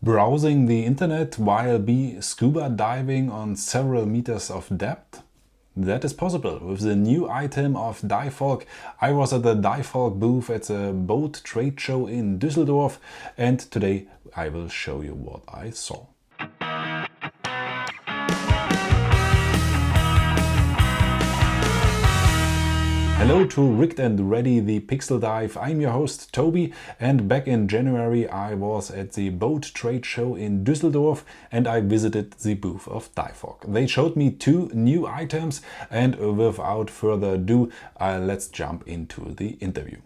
Browsing the internet while scuba diving on several meters of depth? That is possible with the new item of DIVEVOLK. I was at the DIVEVOLK booth at the boat trade show in Düsseldorf, and today I will show you what I saw. Hello to Rigged and Ready, the Pixel Dive. I'm your host Toby, and back in January I was at the boat trade show in Düsseldorf and I visited the booth of DIVEVOLK. They showed me two new items, and without further ado, let's jump into the interview.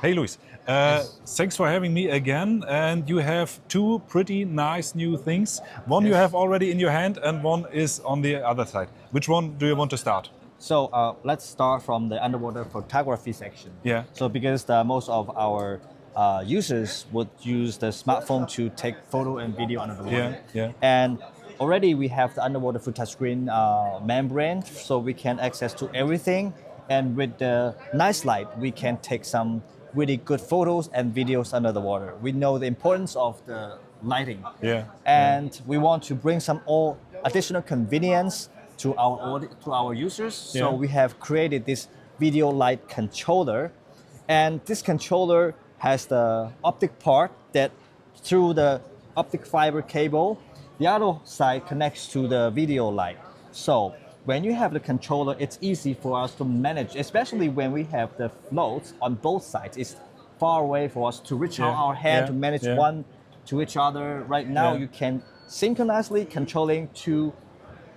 Hey Luis, thanks for having me again, and you have two pretty nice new things. One you have already in your hand and one is on the other side. Which one do you want to start? So let's start from the underwater photography section. Yeah. So because most of our users would use the smartphone to take photo and video under the water. Yeah. And already we have the underwater full touchscreen membrane, so we can access to everything. And with the nice light, we can take some really good photos and videos under the water. We know the importance of the lighting. Yeah. And we want to bring some additional convenience to our users. So we have created this video light controller, and this controller has the optic part that through the optic fiber cable, the other side connects to the video light. So when you have the controller, it's easy for us to manage, especially when we have the floats on both sides. It's far away for us to reach out our hand to manage one to each other. Right now you can synchronously controlling two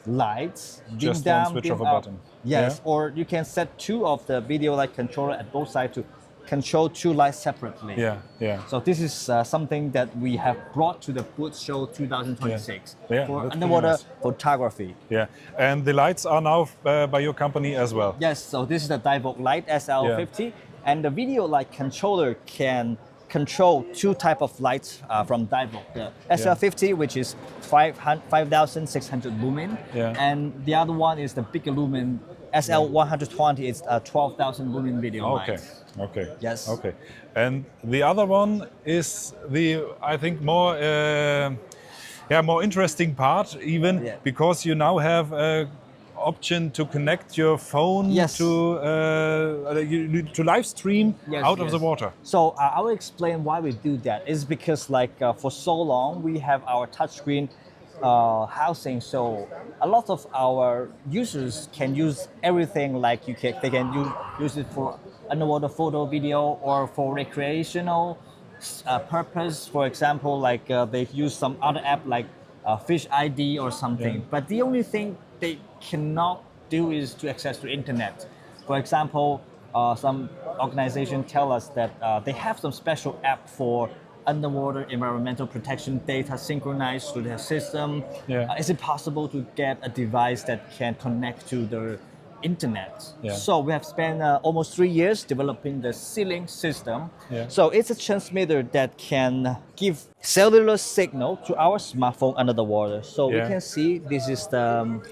lights, just dim down, one switch dim of a up. button. Yes, or you can set two of the video light controller at both sides to control two lights separately. Yeah. So this is something that we have brought to the Boat Show 2026 for underwater photography. Yeah, and the lights are now by your company as well. Yes, so this is the DIVEVOLK Light SL50, and the video light controller can control two type of lights from DIVEVOLK. The SL50, which is 5,600 lumen, and the other one is the bigger lumen SL120. It's a 12,000 lumen video light. Okay. Yes. Okay. And the other one is I think more interesting part even because you now have a option to connect your phone to live stream out of the water. So I will explain why we do that. It's because for so long we have our touchscreen housing, so a lot of our users can use everything. They can use it for underwater photo, video, or for recreational purpose. For example, they use some other app like Fish ID or something. But the only thing they cannot do is to access to internet. For example, some organizations tell us that they have some special app for underwater environmental protection data synchronized to their system. Is it possible to get a device that can connect to the internet? So we have spent almost 3 years developing the SeaLink system. So it's a transmitter that can give cellular signal to our smartphone under the water. So we can see this is the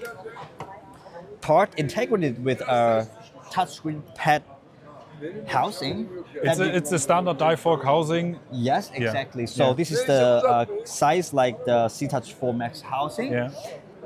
part integrated with our touchscreen pad housing. It's a standard DIVEVOLK housing. Yes, exactly. So this is the size like the C-Touch 4 Max housing.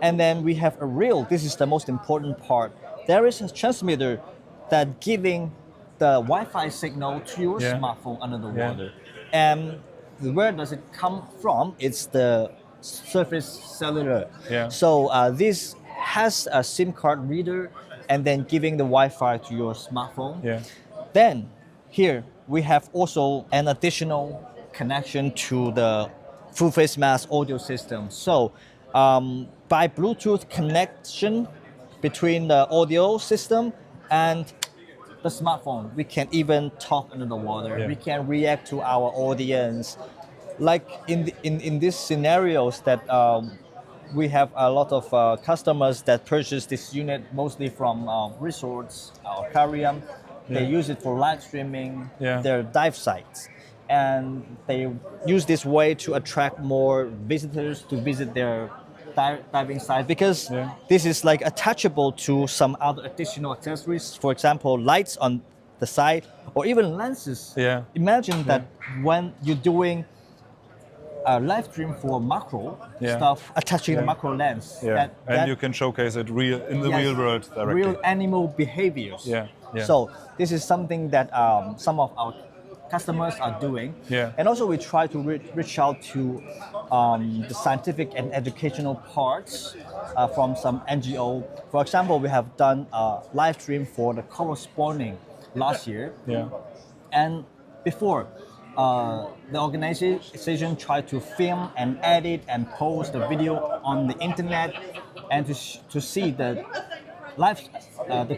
And then we have a reel. This is the most important part. There is a transmitter that giving the Wi-Fi signal to your smartphone under the water. And where does it come from? It's the surface cellular. So this has a SIM card reader and then giving the Wi-Fi to your smartphone. Then here we have also an additional connection to the full face mask audio system. So by Bluetooth connection between the audio system and the smartphone, we can even talk under the water. We can react to our audience. Like in these scenarios that we have a lot of customers that purchase this unit mostly from resorts or aquarium. They use it for live streaming their dive sites. And they use this way to attract more visitors to visit their diving site, because this is attachable to some other additional accessories. For example, lights on the side or even lenses. Imagine that when you're doing live stream for macro stuff, attaching the macro lens. Yeah, and you can showcase it in the real world directly. Real animal behaviors. Yeah. So this is something that some of our customers are doing. Yeah. And also we try to reach out to the scientific and educational parts from some NGO. For example, we have done a live stream for the coral spawning last year. Yeah. And before, the organization tried to film and edit and post the video on the internet and to see the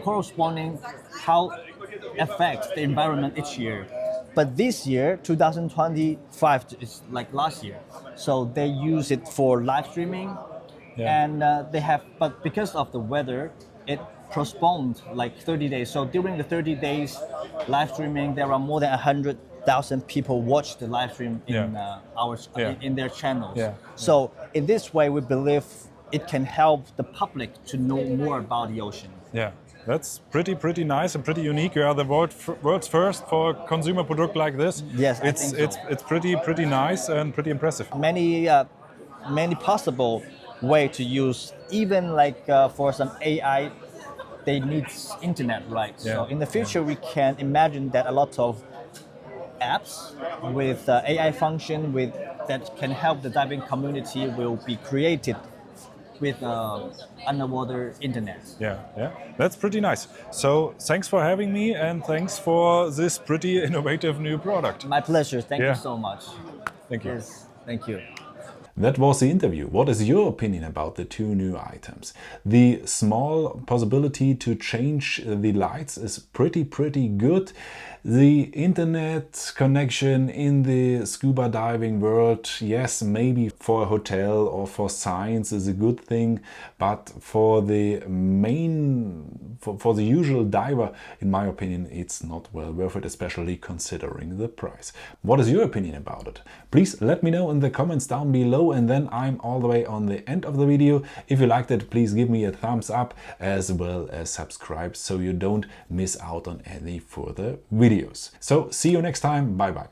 coral spawning, how it affects the environment each year. But this year, 2025, is like last year. So they use it for live streaming, and but because of the weather, it postponed like 30 days. So during the 30 days live streaming, there are more than 100,000 people watch the live stream in in their channels. Yeah. So in this way, we believe it can help the public to know more about the ocean. Yeah. That's pretty nice and pretty unique. You are the world's first for a consumer product like this. Yes, it's pretty nice and pretty impressive. Many possible way to use. Even like for some AI, they need internet, right? Yeah. So in the future, we can imagine that a lot of apps with AI function that can help the diving community will be created with underwater internet. Yeah, that's pretty nice. So thanks for having me and thanks for this pretty innovative new product. My pleasure. Thank you so much. Thank you. Yes, thank you. That was the interview. What is your opinion about the two new items? The small possibility to change the lights is pretty good. The internet connection in the scuba diving world, yes, maybe for a hotel or for science is a good thing, but for the for the usual diver, in my opinion, it's not well worth it, especially considering the price. What is your opinion about it? Please let me know in the comments down below, and then I'm all the way on the end of the video. If you liked it, please give me a thumbs up as well as subscribe so you don't miss out on any further videos. So see you next time. Bye bye.